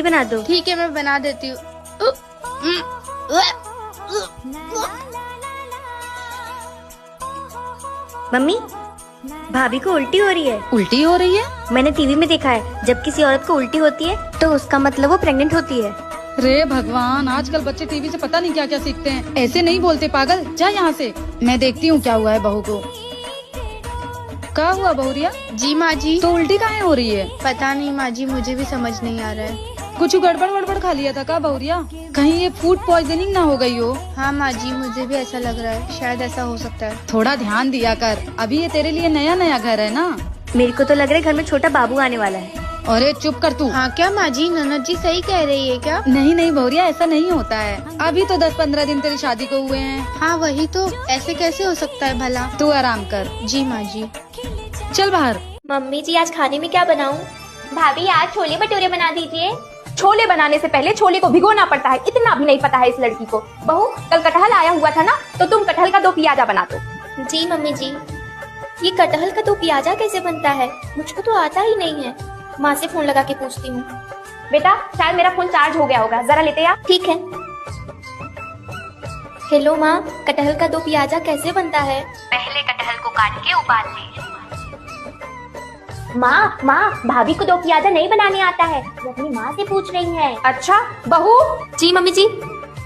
बना दो। ठीक है मैं बना देती हूँ। मम्मी, भाभी को उल्टी हो रही है। उल्टी हो रही है? मैंने टीवी में देखा है, जब किसी औरत को उल्टी होती है तो उसका मतलब वो प्रेग्नेंट होती है। रे भगवान, आजकल बच्चे टीवी से पता नहीं क्या क्या सीखते हैं। ऐसे नहीं बोलते पागल, जा यहाँ से। मैं देखती हूँ क्या हुआ है बहू को। क्या हुआ बहुरिया? जी माँ जी। तो उल्टी काहे हो रही है? पता नहीं माँ जी, मुझे भी समझ नहीं आ रहा है। कुछ गड़बड़ खा लिया था क्या बहुरिया? कहीं ये फूड पॉइजनिंग ना हो गई हो? हाँ माँ जी, मुझे भी ऐसा लग रहा है, शायद ऐसा हो सकता है। थोड़ा ध्यान दिया कर, अभी ये तेरे लिए नया नया घर है ना। मेरे को तो लग रहा है घर में छोटा बाबू आने वाला है। अरे चुप कर तू। हाँ क्या माँ जी, ननद जी सही कह रही है क्या? नहीं बहुरिया, ऐसा नहीं होता है। अभी तो 10-15 दिन तेरी शादी को हुए हैं। हाँ वही तो, ऐसे कैसे हो सकता है भला? तू आराम कर। जी माँ जी। चल बाहर। मम्मी जी आज खाने में क्या बनाऊं? भाभी आज छोले भटूरे बना दीजिए। छोले बनाने से पहले छोले को भिगोना पड़ता है, इतना भी नहीं पता है इस लड़की को। बहू, कल कटहल आया हुआ था ना, तो तुम कटहल का 2 पियाजा बना दो। जी मम्मी जी। ये कटहल का 2 पियाजा कैसे बनता है? मुझको तो आता ही नहीं है। माँ से फोन लगा के पूछती हूँ। बेटा शायद मेरा फोन चार्ज हो गया होगा, जरा लेते आ। ठीक है। हेलो माँ, कटहल का 2 पियाजा कैसे बनता है? पहले कटहल को काट के उबाल ले। माँ भाभी को 2 पियाजा नहीं बनाने आता है, वो अपनी माँ से पूछ रही है। अच्छा बहू। जी मम्मी जी।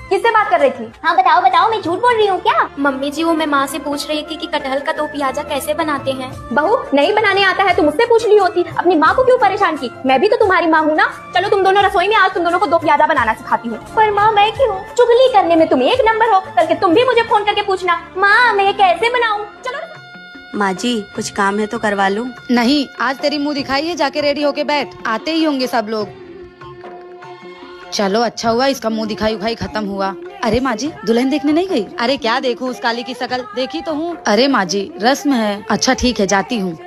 किससे बात कर रही थी? हाँ बताओ, मैं झूठ बोल रही हूँ क्या? मम्मी जी वो मैं माँ से पूछ रही थी कि कटहल का 2 पियाजा कैसे बनाते हैं। बहू नहीं बनाने आता है तो मुझसे पूछ ली होती, अपनी माँ को क्यों परेशान की? मैं भी तो तुम्हारी माँ हूँ ना। चलो तुम दोनों रसोई में, आज तुम दोनों को 2 पियाजा बनाना सिखाती हूँ। पर माँ मैं क्यों? चुगली करने में तुम 1 नंबर हो, करके तुम भी मुझे फोन करके पूछना, माँ मैं ये कैसे बनाऊँ। चलो। माँ जी कुछ काम है तो करवा लूं? नहीं, आज तेरी मुंह दिखाई है, जाके रेडी होके बैठ, आते ही होंगे सब लोग। चलो अच्छा हुआ इसका मुंह दिखाई उखाई खत्म हुआ। अरे माँ जी दुल्हन देखने नहीं गई? अरे क्या देखूं, उस काली की शकल देखी तो हूँ। अरे माँ जी रस्म है। अच्छा ठीक है, जाती हूँ।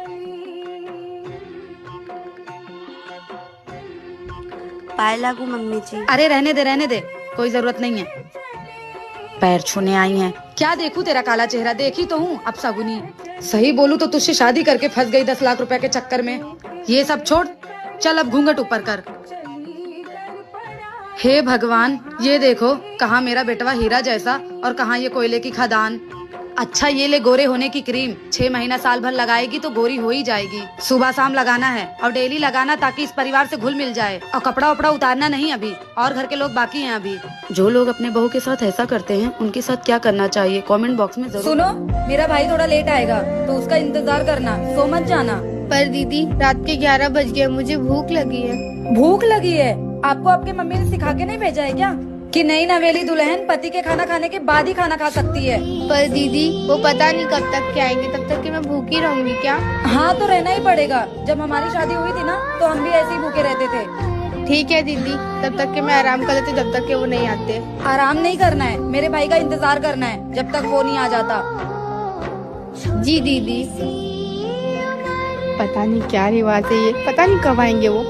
पाए लागू मम्मी जी। अरे रहने दे, कोई जरूरत नहीं है। पैर छूने आई हैं। क्या देखूं तेरा काला चेहरा, देखी तो हूँ अब सगुनी। सही बोलूं तो तुझसे शादी करके फंस गई 10 लाख रुपए के चक्कर में। ये सब छोड़, चल अब घूंघट ऊपर कर। हे भगवान, ये देखो, कहाँ मेरा बेटवा हीरा जैसा और कहाँ ये कोयले की खदान। अच्छा ये ले गोरे होने की क्रीम, 6 महीना साल भर लगाएगी तो गोरी हो ही जाएगी। सुबह शाम लगाना है और डेली लगाना, ताकि इस परिवार से घुल मिल जाए। और कपड़ा उपड़ा उतारना नहीं अभी, और घर के लोग बाकी हैं अभी। जो लोग अपने बहू के साथ ऐसा करते हैं उनके साथ क्या करना चाहिए, कमेंट बॉक्स में जरूर। सुनो, मेरा भाई थोड़ा लेट आएगा तो उसका इंतजार करना, सो मत जाना। पर दीदी रात के 11 बज गए, मुझे भूख लगी है। भूख लगी है? आपको आपके मम्मी ने सिखा के नहीं भेजा है क्या कि नई नवेली दुल्हन पति के खाना खाने के बाद ही खाना खा सकती है? पर दीदी वो पता नहीं कब तक के आएंगे, तब तक कि मैं भूखी रहूंगी क्या? हाँ तो रहना ही पड़ेगा। जब हमारी शादी हुई थी ना तो हम भी ऐसे ही भूखे रहते थे। ठीक है दीदी, तब तक के मैं आराम कर लेती, जब तक के वो नहीं आते। आराम नहीं करना है, मेरे भाई का इंतजार करना है जब तक वो नहीं आ जाता। जी दीदी। पता नहीं क्या रिवाज है ये, पता नहीं कब आएंगे वो।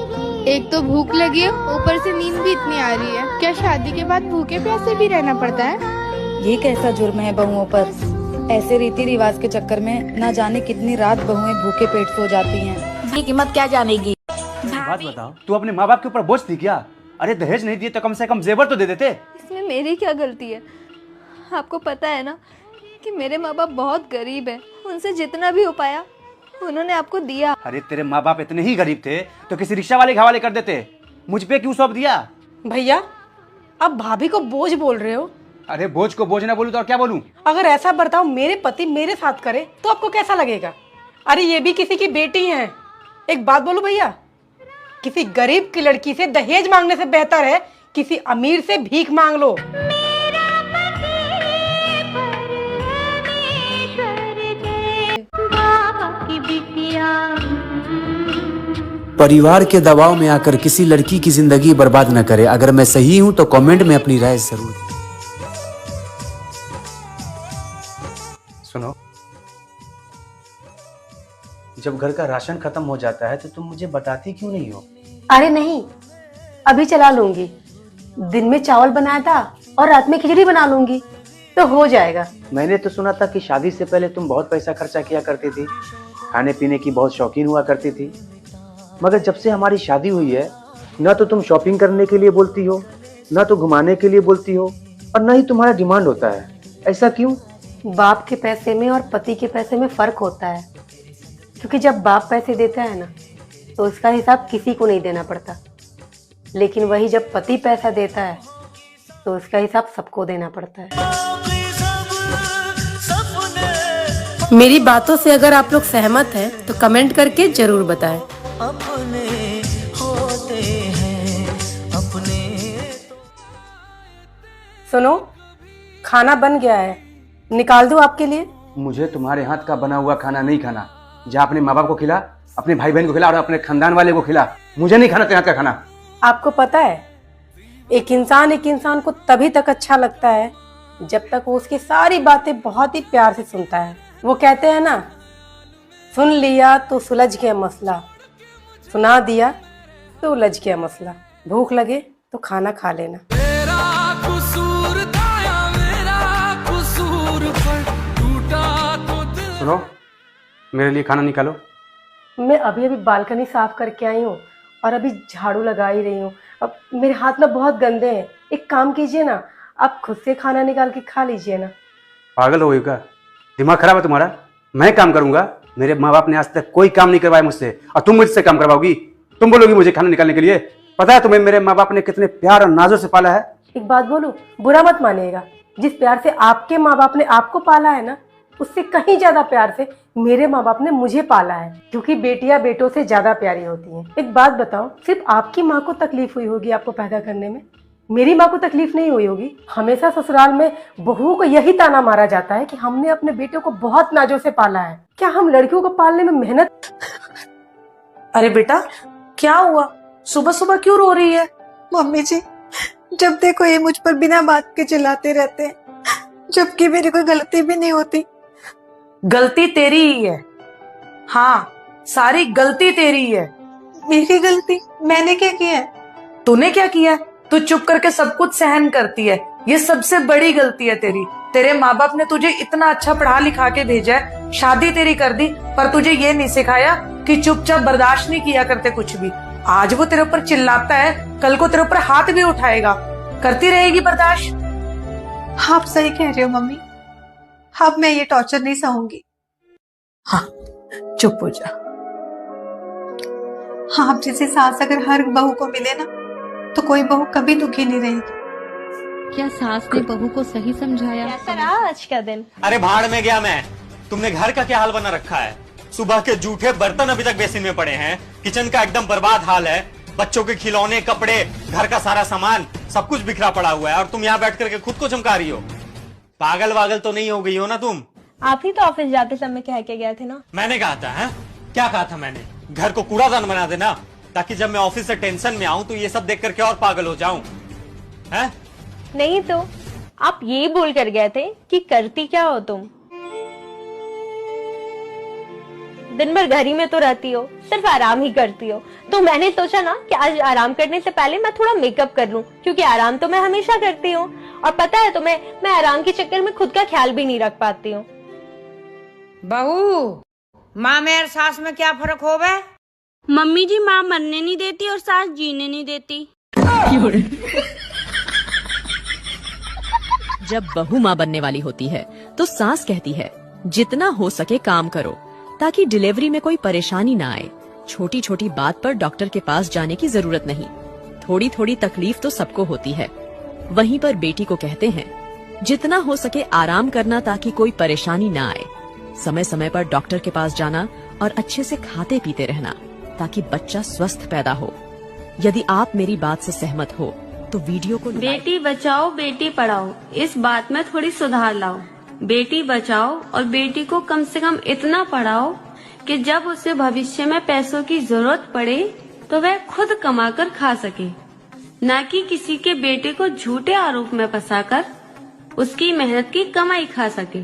एक तो भूख लगी है, ऊपर से नींद भी इतनी आ रही है। क्या शादी के बाद भूखे प्यासे भी रहना पड़ता है? ये कैसा जुर्म है बहुओं पर? ऐसे रीति रिवाज के चक्कर में न जाने कितनी रात बहुएं भूखे पेट सो जाती हैं। कीमत क्या जानेगी? बात बताओ, तू अपने माँ बाप के ऊपर बोझ थी क्या? अरे दहेज नहीं दिए तो कम से कम जेवर तो दे देते। इसमें मेरी क्या गलती है? आपको पता है ना कि मेरे माँ बाप बहुत गरीब हैं। उनसे जितना भी हो पाया उन्होंने आपको दिया। अरे तेरे माँ बाप इतने ही गरीब थे तो किसी रिक्शा वाले के हवाले कर देते, मुझ पे क्यों सौंप दिया? भैया अब भाभी को बोझ बोल रहे हो? अरे बोझ को बोझ ना बोलूं तो और क्या बोलूं? अगर ऐसा बर्ताव मेरे पति मेरे साथ करे तो आपको कैसा लगेगा? अरे ये भी किसी की बेटी है। एक बात बोलूं भैया, किसी गरीब की लड़की से दहेज मांगने से बेहतर है किसी अमीर से भीख मांग लो। परिवार के दबाव में आकर किसी लड़की की जिंदगी बर्बाद न करे। अगर मैं सही हूं तो कमेंट में अपनी राय जरूर। सुनो, जब घर का राशन खत्म हो जाता है तो तुम मुझे बताती क्यों नहीं हो? अरे नहीं, अभी चला लूंगी। दिन में चावल बनाया था और रात में खिचड़ी बना लूंगी तो हो जाएगा। मैंने तो सुना था कि शादी से पहले तुम बहुत पैसा खर्चा किया करती थी, खाने पीने की बहुत शौकीन हुआ करती थी, मगर जब से हमारी शादी हुई है ना तो तुम शॉपिंग करने के लिए बोलती हो, ना तो घुमाने के लिए बोलती हो, और ना ही तुम्हारा डिमांड होता है। ऐसा क्यों? बाप के पैसे में और पति के पैसे में फर्क होता है, क्योंकि जब बाप पैसे देता है ना तो उसका हिसाब किसी को नहीं देना पड़ता, लेकिन वही जब पति पैसा देता है तो उसका हिसाब सबको देना पड़ता है। मेरी बातों से अगर आप लोग सहमत हैं तो कमेंट करके जरूर बताएं। सुनो, खाना बन गया है, निकाल दूं आपके लिए? मुझे तुम्हारे हाथ का बना हुआ खाना नहीं खाना। जा अपने माँ बाप को खिला, अपने भाई बहन को खिला और अपने खानदान वाले को खिला। मुझे नहीं खाना तेरे हाथ का खाना। आपको पता है, एक इंसान को तभी तक अच्छा लगता है जब तक वो उसकी सारी बातें बहुत ही प्यार से सुनता है। वो कहते हैं ना, सुन लिया तो सुलझ गया मसला, सुना दिया तो उलझ गया मसला। भूख लगे तो खाना खा लेना। सुनो, मेरे लिए खाना निकालो। मैं अभी अभी बालकनी साफ करके आई हूँ और अभी झाड़ू लगा ही रही हूँ। अब मेरे हाथ ना बहुत गंदे हैं। एक काम कीजिए ना, आप खुद से खाना निकाल के खा लीजिए ना। पागल हो गई क्या? दिमाग खराब है तुम्हारा? मैं काम करूंगा? मेरे माँ बाप ने आज तक कोई काम नहीं करवाया मुझसे, और तुम मुझसे काम करवाओगी? तुम बोलोगी मुझे खाना निकालने के लिए? पता है तुम्हें मेरे माँ बाप ने कितने प्यार और नाजों से पाला है? एक बात बोलूं, बुरा मत मानिएगा, जिस प्यार से आपके माँ बाप ने आपको पाला है ना, उससे कहीं ज्यादा प्यार से मेरे माँ बाप ने मुझे पाला है, क्योंकि बेटियां बेटों से ज्यादा प्यारी होती हैं। एक बात बताओ, सिर्फ आपकी माँ को तकलीफ हुई होगी आपको पैदा करने में, मेरी माँ को तकलीफ नहीं हुई होगी? हमेशा ससुराल में बहुओं को यही ताना मारा जाता है कि हमने अपने बेटों को बहुत नाजों से पाला है। क्या हम लड़कियों को पालने में मेहनत? अरे बेटा, क्या हुआ? सुबह सुबह क्यों रो रही है? मम्मी जी, जब देखो ये मुझ पर बिना बात के चिल्लाते रहते हैं, जबकि मेरी कोई गलती भी नहीं होती। गलती तेरी ही है। हाँ, सारी गलती तेरी ही है। मेरी गलती? मैंने क्या किया है? तूने क्या किया है? तू चुप करके सब कुछ सहन करती है, ये सबसे बड़ी गलती है तेरी। तेरे माँ बाप ने तुझे इतना अच्छा पढ़ा लिखा के भेजा है, शादी तेरी कर दी, पर तुझे ये नहीं सिखाया कि चुपचाप बर्दाश्त नहीं किया करते कुछ भी। आज वो तेरे ऊपर चिल्लाता है, कल को तेरे ऊपर हाथ भी उठाएगा। करती रहेगी बर्दाश्त? आप सही कह रहे हो मम्मी, अब मैं ये टॉर्चर नहीं सहूंगी। हाँ, चुप हो जा। हाँ, आप जैसे सास अगर हर बहू को मिले ना, तो कोई बहू कभी दुखी नहीं रहेगी। क्या सास ने बहू को सही समझाया? कैसा रहा आज का दिन? अरे भाड़ में गया मैं। तुमने घर का क्या हाल बना रखा है? सुबह के जूठे बर्तन अभी तक बेसिन में पड़े हैं, किचन का एकदम बर्बाद हाल है, बच्चों के खिलौने, कपड़े, घर का सारा सामान सब कुछ बिखरा पड़ा हुआ है, और तुम यहाँ बैठ करके खुद को चमका रही हो। पागल वागल तो नहीं हो गई हो ना तुम? आप ही तो ऑफिस जाते समय कह के गए थे ना। मैंने कहा था? है क्या कहा था मैंने? घर को कूड़ादान बना देना, ताकि जब मैं ऑफिस से टेंशन में आऊं तो ये सब देख करके और पागल हो जाऊं। हैं? नहीं तो आप यही बोल कर गए थे कि करती क्या हो तुम? दिन भर घर ही में तो रहती हो, सिर्फ आराम ही करती हो। तो मैंने सोचा ना कि आज आराम करने से पहले मैं थोड़ा मेकअप कर लूं, क्योंकि आराम तो मैं हमेशा करती हूँ। और पता है तुम्हें, मैं आराम के चक्कर में खुद का ख्याल भी नहीं रख पाती हूँ। बहू, माँ में और सास में क्या फर्क हो गया? मम्मी जी, माँ मरने नहीं देती और सास जीने नहीं देती। जब बहू माँ बनने वाली होती है तो सास कहती है, जितना हो सके काम करो ताकि डिलीवरी में कोई परेशानी ना आए। छोटी छोटी बात पर डॉक्टर के पास जाने की जरूरत नहीं। थोड़ी थोड़ी तकलीफ तो सबको होती है। वहीं पर बेटी को कहते हैं, जितना हो सके आराम करना ताकि कोई परेशानी ना आए। समय समय पर डॉक्टर के पास जाना और अच्छे से खाते पीते रहना ताकि बच्चा स्वस्थ पैदा हो। यदि आप मेरी बात से सहमत हो तो वीडियो को बेटी बचाओ बेटी पढ़ाओ, इस बात में थोड़ी सुधार लाओ। बेटी बचाओ और बेटी को कम से कम इतना पढ़ाओ कि जब उसे भविष्य में पैसों की जरूरत पड़े तो वह खुद कमाकर खा सके, न कि किसी के बेटे को झूठे आरोप में फंसाकर उसकी मेहनत की कमाई खा सके।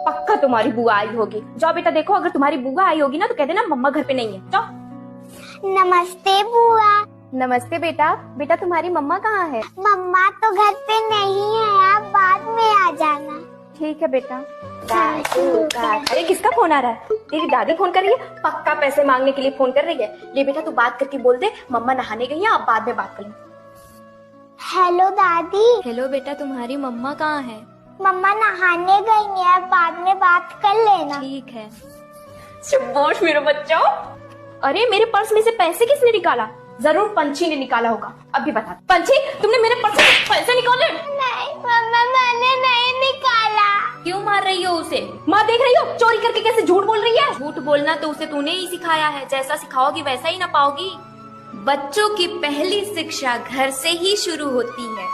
पक्का तुम्हारी बुआ आई होगी। जाओ बेटा देखो, अगर तुम्हारी बुआ आई होगी ना तो कह देना मम्मा घर पे नहीं है। जाओ। नमस्ते बुआ। नमस्ते बेटा। बेटा तुम्हारी मम्मा कहाँ है? मम्मा तो घर पे नहीं है, आप बाद में आ जाना। ठीक है बेटा। अरे किसका फोन आ रहा है? तेरी दादी फोन कर रही है, पक्का पैसे मांगने के लिए फोन कर रही है। ले बेटा तू बात करके बोल दे मम्मा नहाने गई है, आप बाद में बात कर लो। हेलो दादी। हेलो बेटा, तुम्हारी मम्मा कहाँ है? मम्मा नहाने गई है, बाद में बात कर लेना। ठीक है। शाबाश मेरे बच्चों। अरे मेरे पर्स में से पैसे किसने निकाला? जरूर पंछी ने निकाला होगा। अभी बता पंछी, तुमने मेरे पर्स से पैसे निकाले? नहीं मम्मा, मैंने नहीं निकाला। क्यों मार रही हो उसे? माँ देख रही हो चोरी करके कैसे झूठ बोल रही है। झूठ बोलना तो उसे तूने ही सिखाया है, जैसा सिखाओगी वैसा ही ना पाओगी। बच्चों की पहली शिक्षा घर से ही शुरू होती है।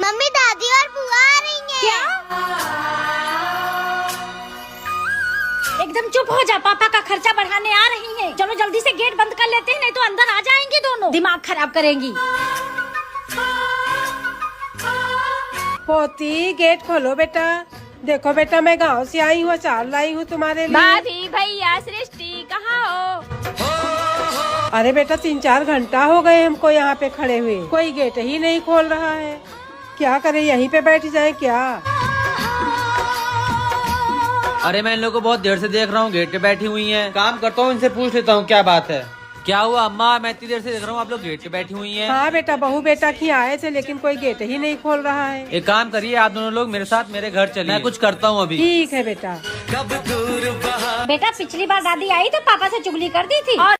मम्मी, दादी और बुआ आ रही हैं। एकदम चुप हो जा, पापा का खर्चा बढ़ाने आ रही है। चलो जल्दी से गेट बंद कर लेते हैं, नहीं तो अंदर आ जाएंगी दोनों, दिमाग खराब करेंगी। पोती गेट खोलो बेटा। देखो बेटा, मैं गांव से आई हूँ, अचार लाई हूँ तुम्हारे लिए। भाभी, भैया, सृष्टि कहाँ हो? अरे बेटा 3-4 घंटा हो गए हमको यहाँ पे खड़े हुए, कोई गेट ही नहीं खोल रहा है। क्या करे, यहीं पे बैठ जाए क्या? अरे मैं इन लोगों को बहुत देर से देख रहा हूँ, गेट पे बैठी हुई हैं। काम करता हूँ, इनसे पूछ लेता हूँ क्या बात है। क्या हुआ अम्मा, मैं इतनी देर से देख रहा हूँ आप लोग गेट पे बैठी हुई हैं। हाँ बेटा, बहू बेटा की आए थे, लेकिन कोई गेट ही नहीं खोल रहा है। एक काम करिए, आप दोनों लोग मेरे साथ मेरे घर चलिए, मैं कुछ करता हूँ अभी। ठीक है बेटा। बेटा पिछली बार दादी आई तो पापा से चुगली कर दी थी, और